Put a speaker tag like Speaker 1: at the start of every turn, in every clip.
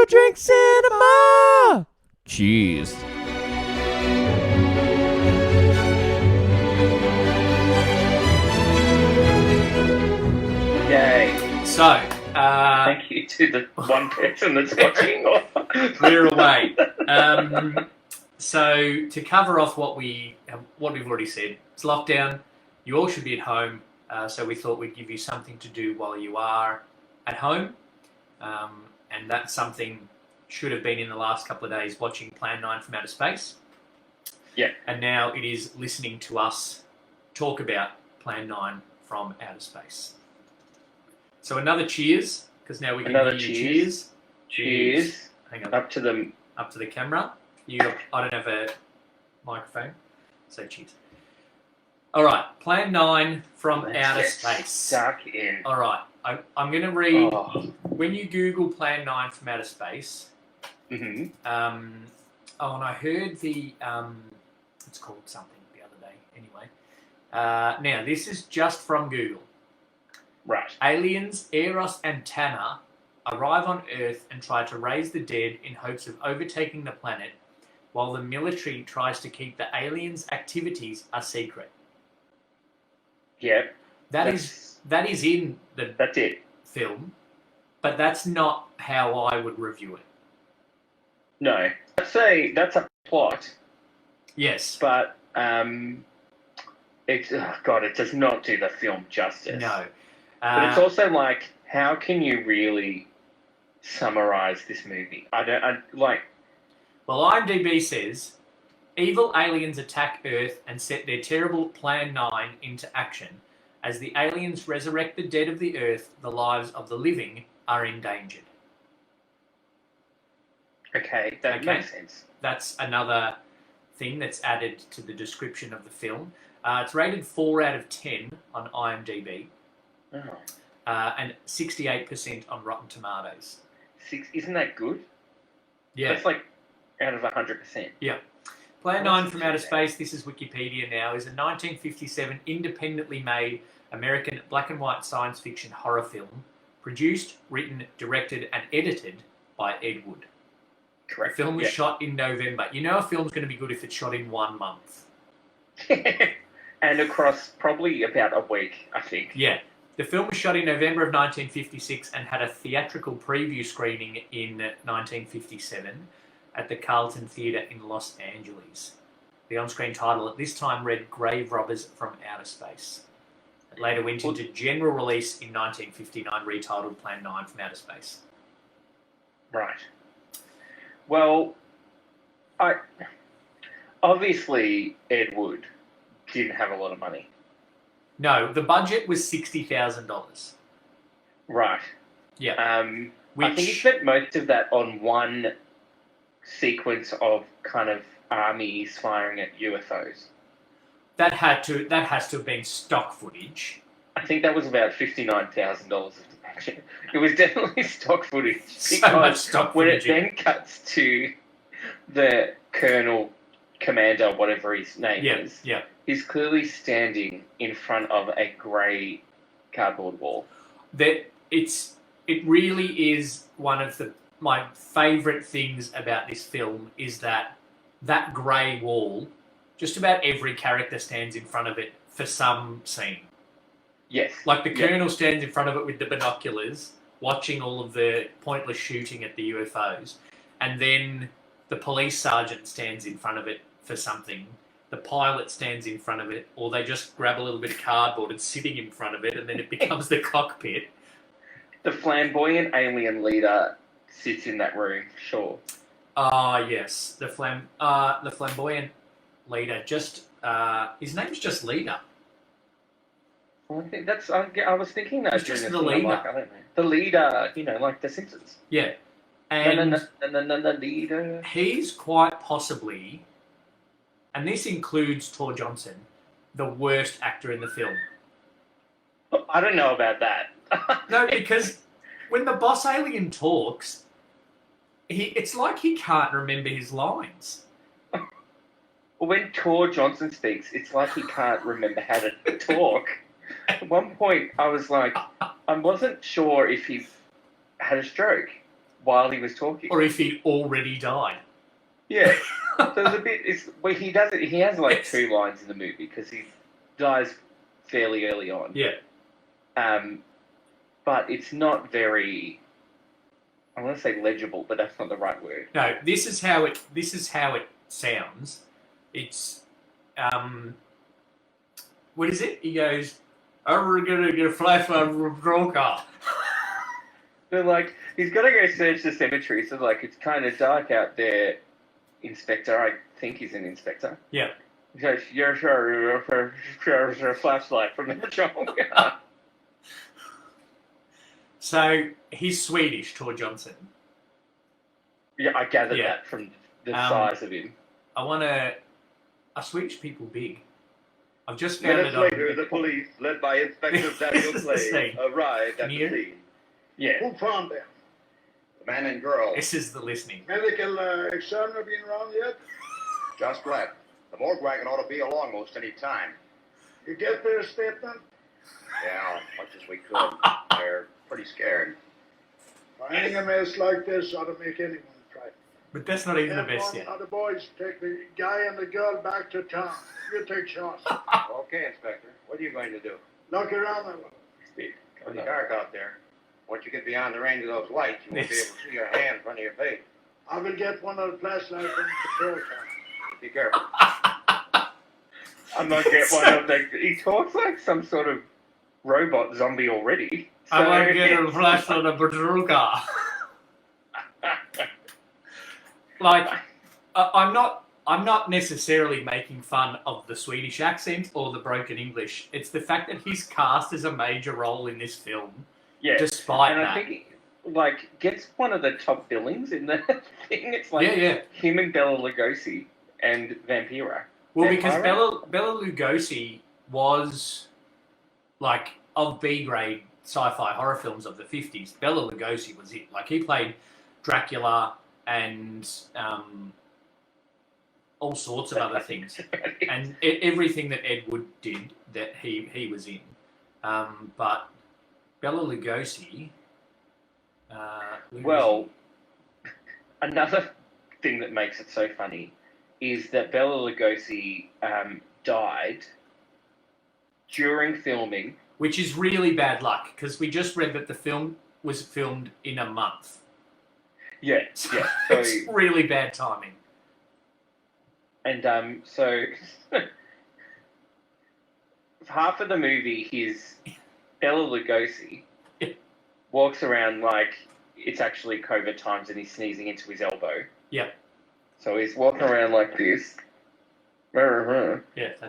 Speaker 1: drink cinema. Cheers.
Speaker 2: Yay.
Speaker 1: So,
Speaker 2: Thank you to the one person that's watching.
Speaker 1: we're away. So to cover off what we've already said, it's lockdown. You all should be at home. So we thought we'd give you something to do while you are at home. And that something should have been in the last couple of days watching Plan 9 from Outer Space.
Speaker 2: Yeah.
Speaker 1: And now it is listening to us talk about Plan 9 from Outer Space. So another cheers, because now we can
Speaker 2: Another
Speaker 1: hear you.
Speaker 2: cheers. Cheers.
Speaker 1: Hang on.
Speaker 2: Up to the
Speaker 1: camera. I don't have a microphone, so cheers. All right, Plan 9 from Outer Space.
Speaker 2: Stuck in.
Speaker 1: All right, I'm going to read.
Speaker 2: Oh.
Speaker 1: When you Google Plan 9 from Outer Space,
Speaker 2: Mm-hmm.
Speaker 1: and I heard it's called something the other day. Anyway, now this is just from Google.
Speaker 2: Right.
Speaker 1: Aliens Eros and Tanner arrive on Earth and try to raise the dead in hopes of overtaking the planet, while the military tries to keep the aliens' activities a secret.
Speaker 2: Yep.
Speaker 1: That is in the
Speaker 2: That's it.
Speaker 1: film, but that's not how I would review it.
Speaker 2: No. That's a plot,
Speaker 1: Yes.
Speaker 2: but it does not do the film justice.
Speaker 1: No.
Speaker 2: But it's also like, how can you really summarize this movie?
Speaker 1: Well, IMDb says, evil aliens attack Earth and set their terrible Plan 9 into action. As the aliens resurrect the dead of the Earth, the lives of the living are endangered.
Speaker 2: Okay, that
Speaker 1: Okay.
Speaker 2: makes sense.
Speaker 1: That's another thing that's added to the description of the film. It's rated 4 out of 10 on IMDb
Speaker 2: Oh.
Speaker 1: and 68% on Rotten Tomatoes.
Speaker 2: Isn't that good?
Speaker 1: Yeah.
Speaker 2: That's like out of 100%.
Speaker 1: Yeah. Plan 9 from Outer Space, this is Wikipedia now, is a 1957 independently made American black and white science fiction horror film produced, written, directed and edited by Ed Wood.
Speaker 2: Correct.
Speaker 1: The film was shot in November. You know a film's going to be good if it's shot in 1 month.
Speaker 2: And across probably about a week, I think.
Speaker 1: Yeah. The film was shot in November of 1956 and had a theatrical preview screening in 1957 at the Carlton Theatre in Los Angeles. The on-screen title at this time read Grave Robbers from Outer Space. It later went into general release in 1959, retitled Plan 9 from Outer Space.
Speaker 2: Right. Well, obviously Ed Wood didn't have a lot of money.
Speaker 1: No, the budget was $60,000.
Speaker 2: Right.
Speaker 1: Yeah.
Speaker 2: I think he spent most of that on one sequence of kind of armies firing at UFOs.
Speaker 1: That has to have been stock footage.
Speaker 2: I think that was about $59,000 of the budget. It was definitely stock footage.
Speaker 1: So much stock
Speaker 2: when
Speaker 1: footage.
Speaker 2: When it then cuts to the colonel, commander, whatever his name is, he's clearly standing in front of a grey cardboard wall.
Speaker 1: It really is one of my favourite things about this film is that grey wall, just about every character stands in front of it for some scene.
Speaker 2: Yes.
Speaker 1: Like the colonel stands in front of it with the binoculars, watching all of the pointless shooting at the UFOs. And then the police sergeant stands in front of it for something. The pilot stands in front of it, or they just grab a little bit of cardboard and sitting in front of it, and then it becomes the cockpit.
Speaker 2: The flamboyant alien leader sits in that room, sure.
Speaker 1: Yes. The flamboyant leader, his name's just Leader.
Speaker 2: Well, I think I was thinking that.
Speaker 1: It's just
Speaker 2: during
Speaker 1: the
Speaker 2: film.
Speaker 1: leader.
Speaker 2: Like, I don't know. The leader, like The Simpsons.
Speaker 1: Yeah. And
Speaker 2: the leader.
Speaker 1: He's quite possibly, and this includes Tor Johnson, the worst actor in the film.
Speaker 2: I don't know about that.
Speaker 1: No, because when the boss alien talks, it's like he can't remember his lines.
Speaker 2: Well, when Tor Johnson speaks, it's like he can't remember how to talk. At one point, I was like, I wasn't sure if he had a stroke. while he was talking.
Speaker 1: Or if he already died.
Speaker 2: Yeah. So there's a bit. He does it. He has like 2 lines in the movie because he dies fairly early on.
Speaker 1: Yeah.
Speaker 2: But it's not very. I want to say legible, but that's not the right word.
Speaker 1: No, this is how it sounds. It's what is it? He goes, "Oh, we're gonna get a flash on a patrol car."
Speaker 2: They're like, he's got to go search the cemetery. So like, it's kind of dark out there, Inspector. I think he's an inspector.
Speaker 1: Yeah.
Speaker 2: He goes, "Yeah, sure. There's a flashlight from the patrol car."
Speaker 1: So he's Swedish, Tor Johnson.
Speaker 2: Yeah, I gathered that from the size of him.
Speaker 3: Are Swedish people big?
Speaker 4: I've just found it on... Minutes later, the police, led by Inspector Daniel Clay, arrived at the scene.
Speaker 2: Yeah.
Speaker 5: Who found them?
Speaker 4: The man and girl.
Speaker 3: This is the listening.
Speaker 5: Medical examiner been around yet?
Speaker 4: Just left. The morgue wagon ought to be along most any time.
Speaker 5: You get their statement?
Speaker 4: Yeah, much as we could. They're pretty scared.
Speaker 5: Finding a mess like this ought to make anyone frightened.
Speaker 3: But that's not even the best yet.
Speaker 5: Now the boys take the guy and the girl back to town. You take shots.
Speaker 4: Okay, Inspector. What are you going to do?
Speaker 5: Look around that way.
Speaker 4: Pretty dark out there. Once you get beyond the range of those lights, you won't be able to see your hand in front of your face.
Speaker 5: I will get one of the flashlights from the patrol car.
Speaker 4: Be careful.
Speaker 2: I'm not getting one of the... He talks like some sort of robot zombie already. So...
Speaker 3: I want to get a flash on a patrol car. Like, I'm not necessarily making fun of the Swedish accent or the broken English. It's the fact that he's cast as a major role in this film.
Speaker 2: Yeah.
Speaker 3: Despite
Speaker 2: and
Speaker 3: that.
Speaker 2: I think he, like, gets one of the top billings in the thing. It's like him and Bela Lugosi and Vampira.
Speaker 3: Well, because Bela Lugosi was, like, of B-grade sci-fi horror films of the 50s. Bela Lugosi was it. Like, he played Dracula and all sorts of other things. And everything that Ed Wood did that he was in. But Bela Lugosi...
Speaker 2: Well, another thing that makes it so funny is that Bela Lugosi died during filming.
Speaker 3: Which is really bad luck, because we just read that the film was filmed in a month.
Speaker 2: Yeah,
Speaker 3: So it's really bad timing.
Speaker 2: And so half of the movie, Bela Lugosi walks around like it's actually COVID times and he's sneezing into his elbow.
Speaker 3: Yep.
Speaker 2: So he's walking around like this.
Speaker 3: Yeah.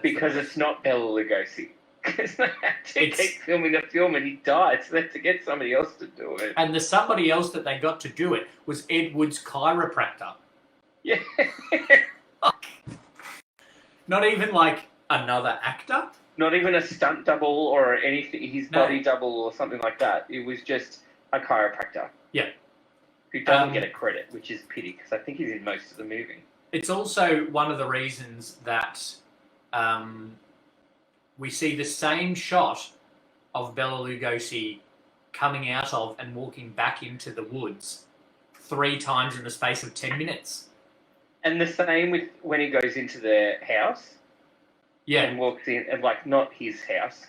Speaker 2: Because it's not Bela Lugosi. Because they had to keep filming the film and he died, so they had to get somebody else to do it.
Speaker 3: And the somebody else that they got to do it was Ed Wood's chiropractor.
Speaker 2: Yeah.
Speaker 3: Not even like another actor?
Speaker 2: Not even a stunt double or anything, his body double or something like that. It was just a chiropractor.
Speaker 3: Yeah.
Speaker 2: Who doesn't get a credit, which is pity, because I think he's in most of the movie.
Speaker 3: It's also one of the reasons that we see the same shot of Bela Lugosi coming out of and walking back into the woods 3 times in the space of 10 minutes.
Speaker 2: And the same with when he goes into the house.
Speaker 3: Yeah.
Speaker 2: And walks in, and like not his house,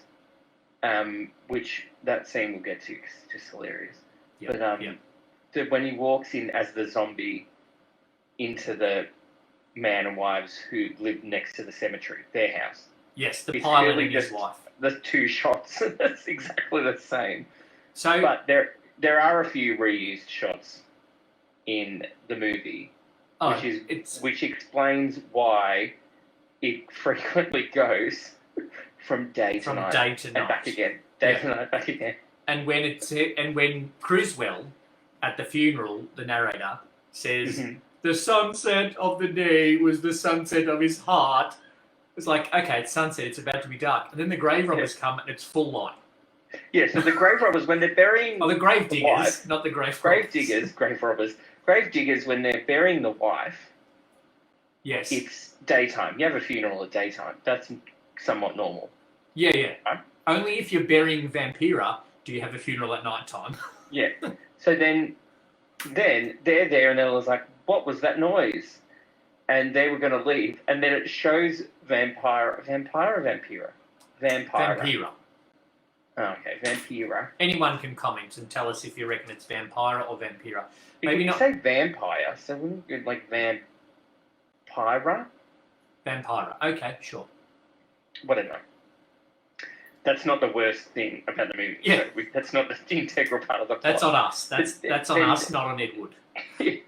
Speaker 2: which that scene we'll get to because it's just hilarious.
Speaker 3: Yep.
Speaker 2: But so when he walks in as the zombie into the man and wives who live next to the cemetery, their house.
Speaker 3: Yes, the pilot and his
Speaker 2: just
Speaker 3: wife.
Speaker 2: The 2 shots. That's exactly the same.
Speaker 3: So,
Speaker 2: but there are a few reused shots in the movie, which explains why it frequently goes from day to night and back again, day to night, back again.
Speaker 3: And when Criswell at the funeral, the narrator says, "The sunset of the day was the sunset of his heart." It's like, okay, it's sunset, it's about to be dark. And then the grave robbers come and it's full light.
Speaker 2: Yeah, so the grave robbers, when they're burying...
Speaker 3: the grave diggers, not the grave robbers.
Speaker 2: Grave robbers. Grave diggers, when they're burying the wife,
Speaker 3: yes,
Speaker 2: it's daytime. You have a funeral at daytime. That's somewhat normal.
Speaker 3: Yeah, yeah.
Speaker 2: Right?
Speaker 3: Only if you're burying Vampira do you have a funeral at night time.
Speaker 2: Yeah. So then then they're there and they're like, what was that noise? And they were going to leave. And then it shows Vampira. Oh, okay, Vampira.
Speaker 3: Anyone can comment and tell us if you reckon it's Vampira or Vampira.
Speaker 2: Maybe not. Say vampire, so wouldn't it like Vampira?
Speaker 3: Vampira. Okay, sure.
Speaker 2: Whatever. That's not the worst thing about the movie.
Speaker 3: Yeah.
Speaker 2: So that's not the integral part of the plot.
Speaker 3: That's on us. That's on us, not on Ed Wood.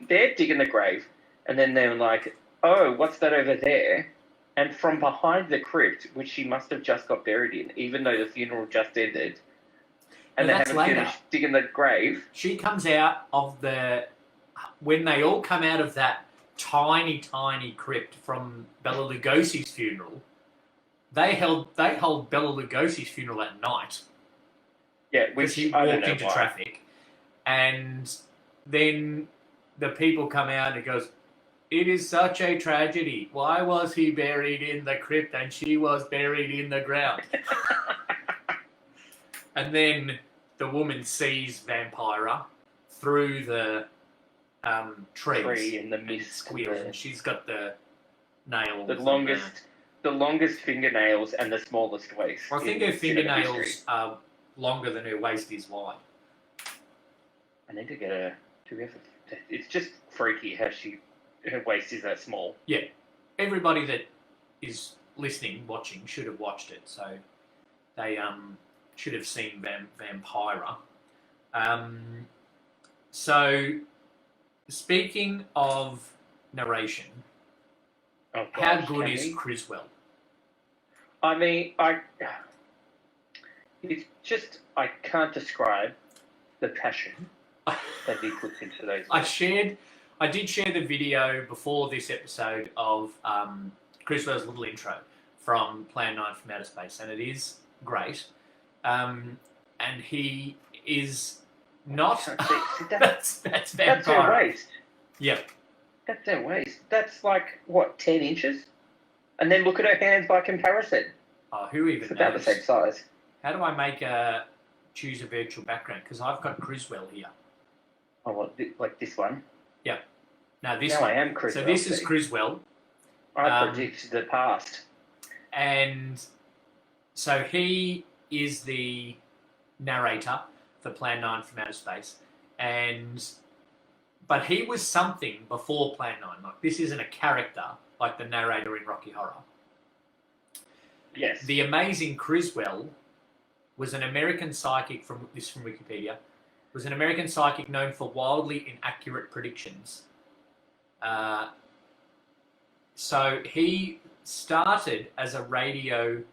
Speaker 2: They're digging the grave, and then they're like, oh, what's that over there? And from behind the crypt, which she must have just got buried in, even though the funeral just ended, and they haven't finished digging the grave.
Speaker 3: She comes out of when they all come out of that tiny, tiny crypt from Bela Lugosi's funeral. They hold Bela Lugosi's funeral at night.
Speaker 2: Yeah,
Speaker 3: which he walked into traffic, and then the people come out and it goes, "It is such a tragedy. Why was he buried in the crypt and she was buried in the ground?" And then the woman sees Vampira through the trees
Speaker 2: in the mist,
Speaker 3: squeals, and she's got the nails.
Speaker 2: The longest fingernails and the smallest waist.
Speaker 3: I think her fingernails are longer than her waist is wide.
Speaker 2: I need to get her. It's just freaky how her waist is that small.
Speaker 3: Yeah, everybody that is listening, watching, should have watched it. So they should have seen Vampira. So speaking of narration, how good is Criswell?
Speaker 2: I mean, it's just, I can't describe the passion that he puts into those.
Speaker 3: I did share the video before this episode of Criswell's little intro from Plan 9 from Outer Space, and it is great. And he is not... that's Vampira.
Speaker 2: That's her waist.
Speaker 3: Yep.
Speaker 2: That's her waist. That's like, what, 10 inches? And then look at her hands by comparison.
Speaker 3: Oh, who even
Speaker 2: It's about
Speaker 3: knows?
Speaker 2: the same size.
Speaker 3: How do I choose a virtual background? Because I've got Criswell here.
Speaker 2: Oh, what, like this one?
Speaker 3: Yep. No, this
Speaker 2: one.
Speaker 3: one.
Speaker 2: I am Criswell.
Speaker 3: So this is Criswell.
Speaker 2: I predict the past.
Speaker 3: And so he is the narrator for Plan 9 from Outer Space. But he was something before Plan 9. Like, this isn't a character like the narrator in Rocky Horror.
Speaker 2: Yes.
Speaker 3: The amazing Criswell was an American psychic, from Wikipedia, was an American psychic known for wildly inaccurate predictions. So he started as a radio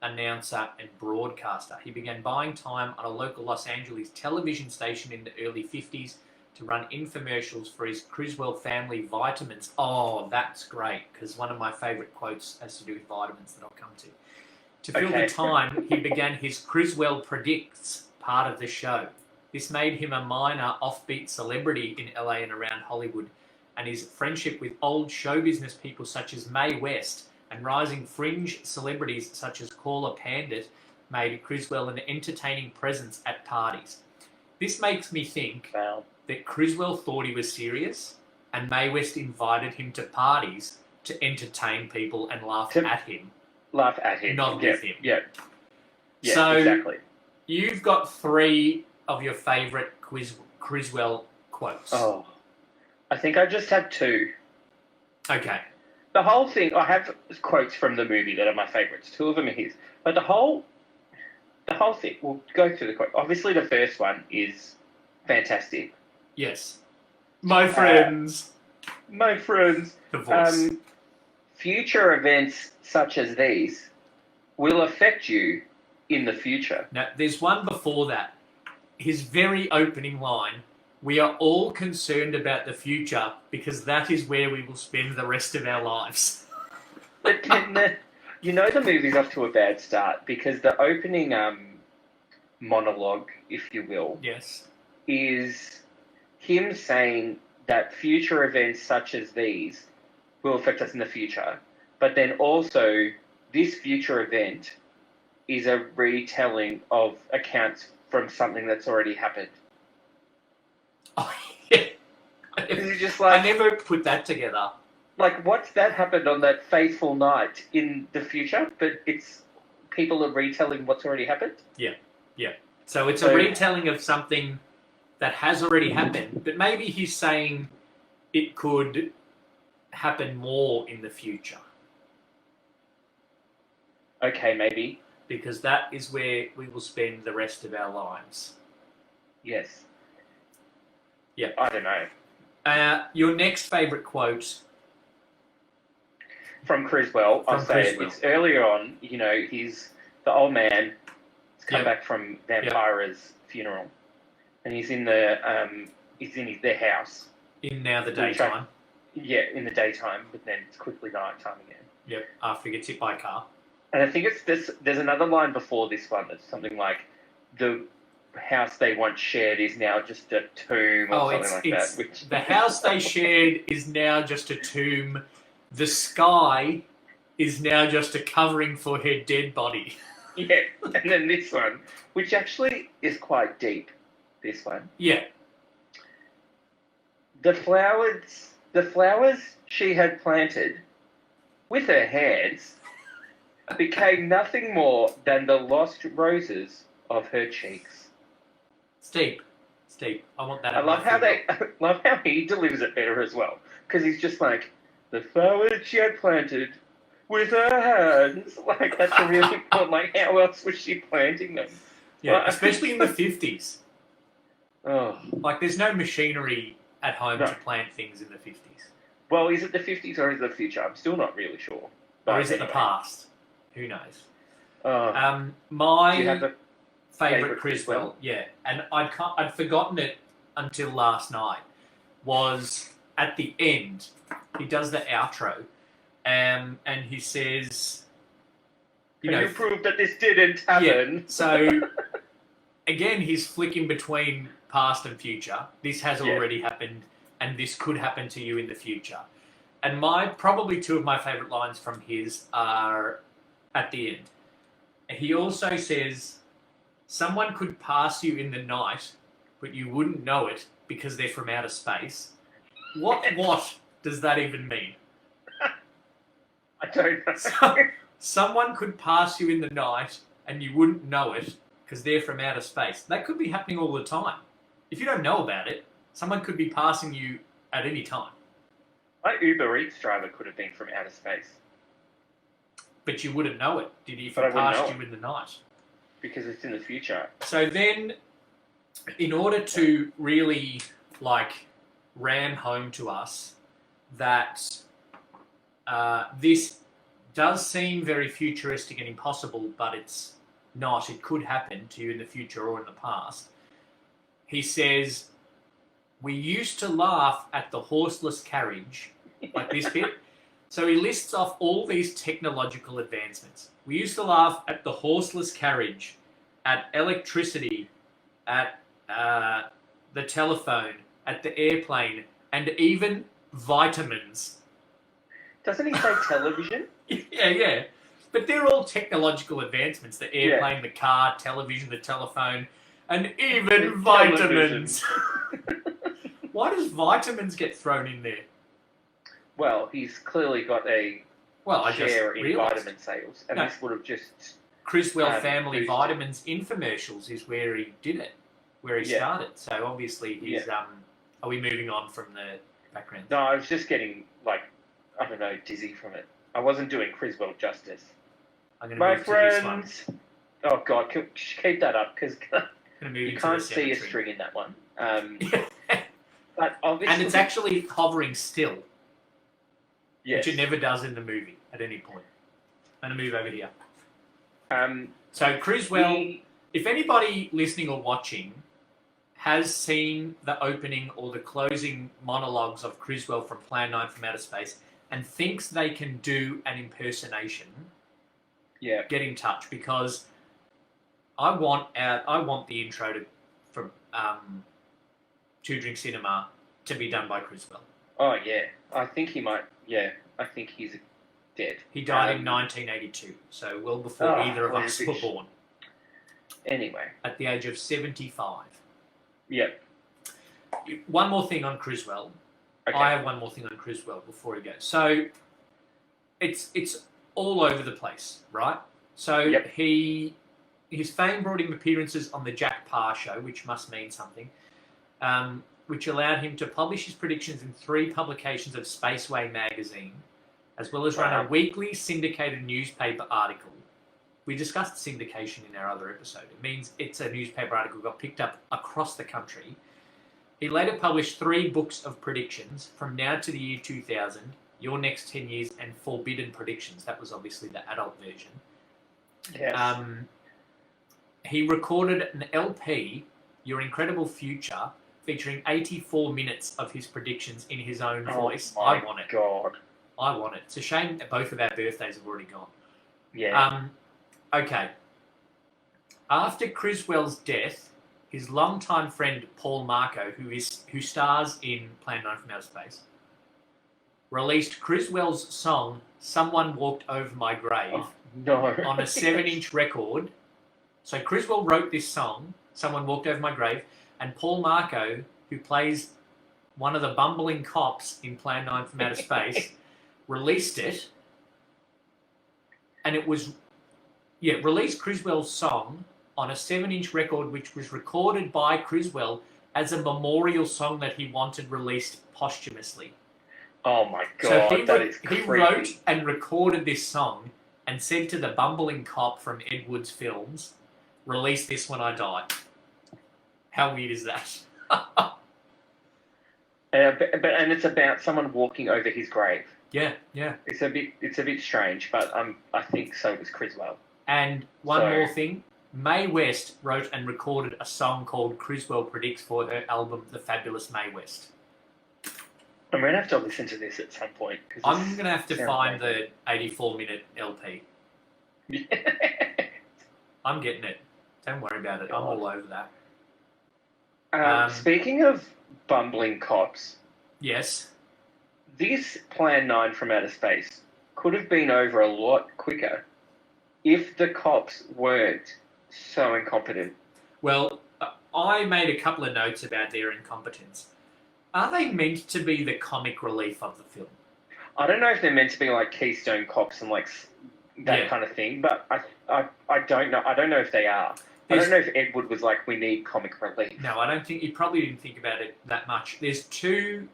Speaker 3: announcer and broadcaster. He began buying time on a local Los Angeles television station in the early 50s to run infomercials for his Criswell family vitamins. Oh, that's great, because one of my favourite quotes has to do with vitamins that I'll come to. To fill the time, he began his Criswell Predicts part of the show. This made him a minor offbeat celebrity in LA and around Hollywood, and his friendship with old show business people such as Mae West and rising fringe celebrities such as Paula Pandit made Criswell an entertaining presence at parties. This makes me think that Criswell thought he was serious, and Mae West invited him to parties to entertain people and laugh at him.
Speaker 2: Laugh at him.
Speaker 3: Not with him.
Speaker 2: Yeah. Yeah,
Speaker 3: so
Speaker 2: exactly.
Speaker 3: You've got 3 of your favourite Criswell quotes.
Speaker 2: Oh. I think I just have 2.
Speaker 3: Okay.
Speaker 2: The whole thing, I have quotes from the movie that are my favourites. 2 of them are his. But the whole thing, we'll go through the quote. Obviously, the first one is fantastic.
Speaker 3: Yes. My friends.
Speaker 2: My friends.
Speaker 3: The voice.
Speaker 2: Future events such as these will affect you in the future.
Speaker 3: Now, there's one before that. His very opening line, "We are all concerned about the future because that is where we will spend the rest of our lives."
Speaker 2: But then the movie's off to a bad start because the opening monologue, if you will,
Speaker 3: yes,
Speaker 2: is him saying that future events such as these will affect us in the future. But then also, this future event is a retelling of accounts from something that's already happened.
Speaker 3: Oh, yeah.
Speaker 2: just like...
Speaker 1: I never put that together.
Speaker 2: Like, what's that happened on that fateful night in the future? But it's... People are retelling what's already happened?
Speaker 1: Yeah. So it's a retelling of something that has already happened, but maybe he's saying it could happen more in the future.
Speaker 2: Okay, maybe.
Speaker 1: Because that is where we will spend the rest of our lives.
Speaker 2: Yes.
Speaker 1: Yeah.
Speaker 2: I don't know.
Speaker 1: Your next favourite quote...
Speaker 2: From Criswell, I'll say it. It's earlier on, you know, the old man has come back from Vampira's funeral. And he's in their house.
Speaker 1: In now the daytime.
Speaker 2: Yeah, in the daytime, but then it's quickly night time again.
Speaker 1: Yep, after he gets hit by a car.
Speaker 2: And I think it's this. There's another line before this one that's something like, the house they once shared is now just a tomb or something like that.
Speaker 1: The house they shared is now just a tomb. The sky is now just a covering for her dead body.
Speaker 2: Yeah, and then this one, which actually is quite deep, this one.
Speaker 1: Yeah.
Speaker 2: The flowers she had planted with her hands became nothing more than the lost roses of her cheeks.
Speaker 1: Steep. I want that.
Speaker 2: I love how he delivers it better as well, because he's just like, the flowers she had planted with her hands. Like, that's a really important. Like, how else was she planting them?
Speaker 1: Yeah, especially in the 50s.
Speaker 2: Oh.
Speaker 1: Like, there's no machinery at home to plant things in the 50s.
Speaker 2: Well, is it the 50s or is it the future? I'm still not really sure.
Speaker 1: Or is it the past? Who knows?
Speaker 2: Do
Speaker 1: My
Speaker 2: you have a
Speaker 1: favourite Criswell, and I'd forgotten it until last night, was at the end. He does the outro, and he says,
Speaker 2: you prove that this didn't happen.
Speaker 1: Yeah, so, again, he's flicking between past and future. This has already happened, and this could happen to you in the future. And probably two of my favourite lines from his are at the end. He also says, someone could pass you in the night, but you wouldn't know it because they're from outer space. What does that even mean?
Speaker 2: I don't know.
Speaker 1: Someone could pass you in the night and you wouldn't know it because they're from outer space. That could be happening all the time. If you don't know about it, someone could be passing you at any time.
Speaker 2: My Uber Eats driver could have been from outer space.
Speaker 1: But you wouldn't know it, did he, if he passed you in the night?
Speaker 2: Because it's in the future.
Speaker 1: So then, in order to really, ram home to us that this does seem very futuristic and impossible, but it's not. It could happen to you in the future or in the past. He says, we used to laugh at the horseless carriage, like this bit. So he lists off all these technological advancements. We used to laugh at the horseless carriage, at electricity, at the telephone, at the airplane, and even vitamins.
Speaker 2: Doesn't he say television?
Speaker 1: Yeah. But they're all technological advancements. The airplane, the car, television, the telephone, and even vitamins. Why does vitamins get thrown in there?
Speaker 2: Well, he's clearly got a share in vitamin sales, and this would have just...
Speaker 1: Criswell Family Vitamins infomercials is where he did it, where he started. So obviously he's... Are we moving on from the background?
Speaker 2: No, I was just getting, dizzy from it. I wasn't doing Criswell justice.
Speaker 1: I'm going to move to this one.
Speaker 2: Oh, God, keep that up, because you can't see a
Speaker 1: cemetery.
Speaker 2: string in that one. But obviously...
Speaker 1: And it's actually hovering still.
Speaker 2: Yes.
Speaker 1: Which it never does in the movie at any point. I'm going to move over here. So Criswell, if anybody listening or watching has seen the opening or the closing monologues of Criswell from Plan 9 from Outer Space and thinks they can do an impersonation, get in touch, because I want the intro from Two Drink Cinema to be done by Criswell.
Speaker 2: Oh, yeah. I think he might... Yeah, I think he's dead.
Speaker 1: He died in 1982, so well before either of us were born.
Speaker 2: Anyway.
Speaker 1: At the age of 75.
Speaker 2: Yep.
Speaker 1: One more thing on Criswell.
Speaker 2: Okay.
Speaker 1: I have one more thing on Criswell before we go. So it's all over the place, right? So
Speaker 2: Yep.
Speaker 1: his fame brought him appearances on the Jack Parr Show, which must mean something, which allowed him to publish his predictions in 3 publications of Spaceway magazine, as well as run a weekly syndicated newspaper article. We discussed syndication in our other episode. It means it's a newspaper article got picked up across the country. He later published 3 books of predictions, From Now to the Year 2000, Your Next 10 Years, and Forbidden Predictions. That was obviously the adult version.
Speaker 2: Yes.
Speaker 1: He recorded an LP, Your Incredible Future, featuring 84 minutes of his predictions in his own voice. I want it.
Speaker 2: God.
Speaker 1: I want it. It's a shame that both of our birthdays have already gone.
Speaker 2: Yeah.
Speaker 1: Okay. After Criswell's death, his longtime friend Paul Marco, who stars in Plan 9 from Outer Space, released Criswell's song "Someone Walked Over My Grave" on a 7-inch record. So Criswell wrote this song, "Someone Walked Over My Grave," and Paul Marco, who plays one of the bumbling cops in Plan 9 from Outer Space, released it. And it was... released Criswell's song on a 7-inch record, which was recorded by Criswell as a memorial song that he wanted released posthumously.
Speaker 2: Oh my God,
Speaker 1: so he
Speaker 2: creepy.
Speaker 1: wrote and recorded this song and said to the bumbling cop from Ed Wood's films, "Release this when I die." How weird is that?
Speaker 2: And it's about someone walking over his grave.
Speaker 1: Yeah.
Speaker 2: It's a bit strange, but I think so was Criswell.
Speaker 1: And one more thing, Mae West wrote and recorded a song called "Criswell Predicts" for her album The Fabulous Mae West.
Speaker 2: I'm going to have to listen to this at some point.
Speaker 1: I'm going to have to find the 84-minute LP. I'm getting it. Don't worry about it. I'm all over that.
Speaker 2: Speaking of bumbling cops...
Speaker 1: Yes?
Speaker 2: This Plan 9 from Outer Space could have been over a lot quicker if the cops weren't so incompetent.
Speaker 1: Well, I made a couple of notes about their incompetence. Are they meant to be the comic relief of the film?
Speaker 2: I don't know if they're meant to be like Keystone Cops and like that kind of thing, but I don't know. I don't know if they are. I don't know if Ed Wood was like, we need comic relief.
Speaker 1: No, I don't think... You probably didn't think about it that much. There's 2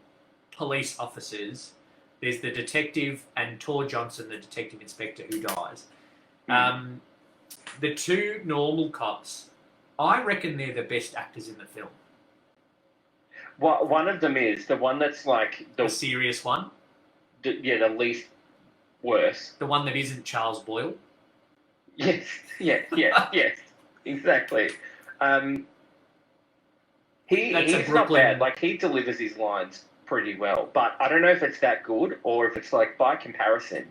Speaker 1: police officers. There's the detective and Tor Johnson, the detective inspector who dies. The 2 normal cops, I reckon they're the best actors in the film.
Speaker 2: One of them is the one that's like
Speaker 1: the serious one.
Speaker 2: The least worse.
Speaker 1: The one that isn't Charles Boyle.
Speaker 2: Yes, yes, exactly. He's not bad. Like, he delivers his lines pretty well, but I don't know if it's that good or if it's like by comparison.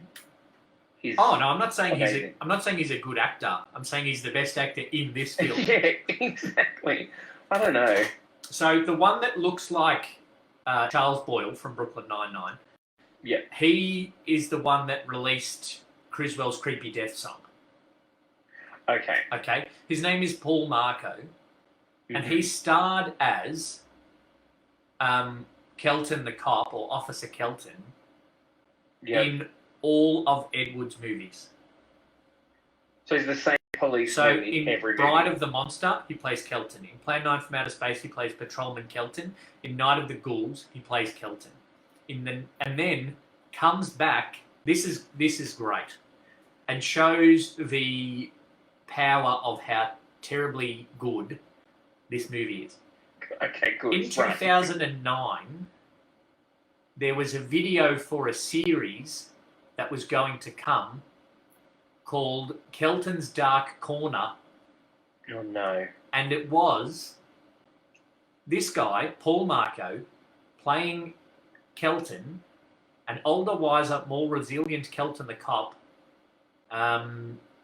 Speaker 1: I'm not saying he's a good actor. I'm saying he's the best actor in this film.
Speaker 2: Yeah, exactly. I don't know.
Speaker 1: So the one that looks like Charles Boyle from Brooklyn Nine-Nine, he is the one that released Criswell's creepy death song. Okay. His name is Paul Marco, and he starred as Kelton the cop, or Officer Kelton, in all of Ed Wood's movies.
Speaker 2: So he's the same policeman in every movie.
Speaker 1: Bride of the Monster, he plays Kelton. In Plan 9 from Outer Space, he plays Patrolman Kelton. In Night of the Ghouls, he plays Kelton. And then comes back. This is great, and shows the power of how terribly good this movie is.
Speaker 2: Okay, good.
Speaker 1: In 2009, there was a video for a series that was going to come called Kelton's Dark Corner.
Speaker 2: Oh, no.
Speaker 1: And it was this guy, Paul Marco, playing Kelton, an older, wiser, more resilient Kelton the cop,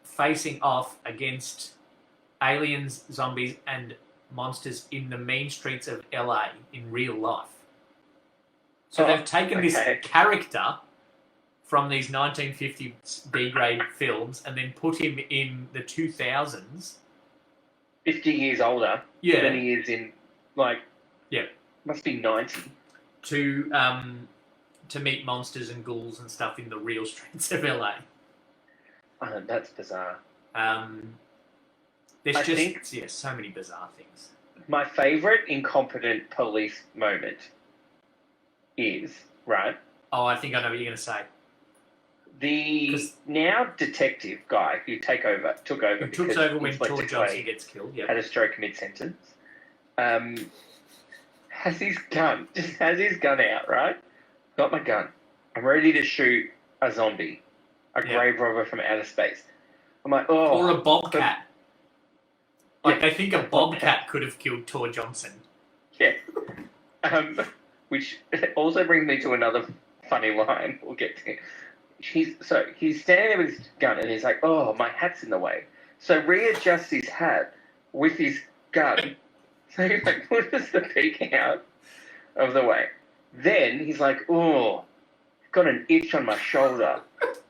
Speaker 1: facing off against aliens, zombies, and monsters in the mean streets of LA in real life. So they've taken this character from these 1950s B-grade films and then put him in the 2000s.
Speaker 2: 50 years older than he is in, like, must be 90.
Speaker 1: to meet monsters and ghouls and stuff in the real streets of LA.
Speaker 2: That's bizarre.
Speaker 1: There's
Speaker 2: I
Speaker 1: just
Speaker 2: think
Speaker 1: so many bizarre things.
Speaker 2: my favourite incompetent police moment is, right,
Speaker 1: Oh, I think I know what you're going to say.
Speaker 2: the now detective guy who took over
Speaker 1: It took over when
Speaker 2: Inspector
Speaker 1: Tor
Speaker 2: Clay
Speaker 1: Johnson gets killed. Yeah.
Speaker 2: had a stroke mid-sentence. Has his gun out, right? Got my gun. I'm ready to shoot a zombie, a grave robber from outer space. I'm like, oh.
Speaker 1: Or a bobcat. Like,
Speaker 2: Yeah,
Speaker 1: I think a bobcat could have killed Tor Johnson.
Speaker 2: Yeah. Which also brings me to another funny line we'll get to. He's standing there with his gun and he's like, oh, my hat's in the way. So readjusts his hat with his gun. So he like pushes the peak out of the way. Then he's like, oh, got an itch on my shoulder.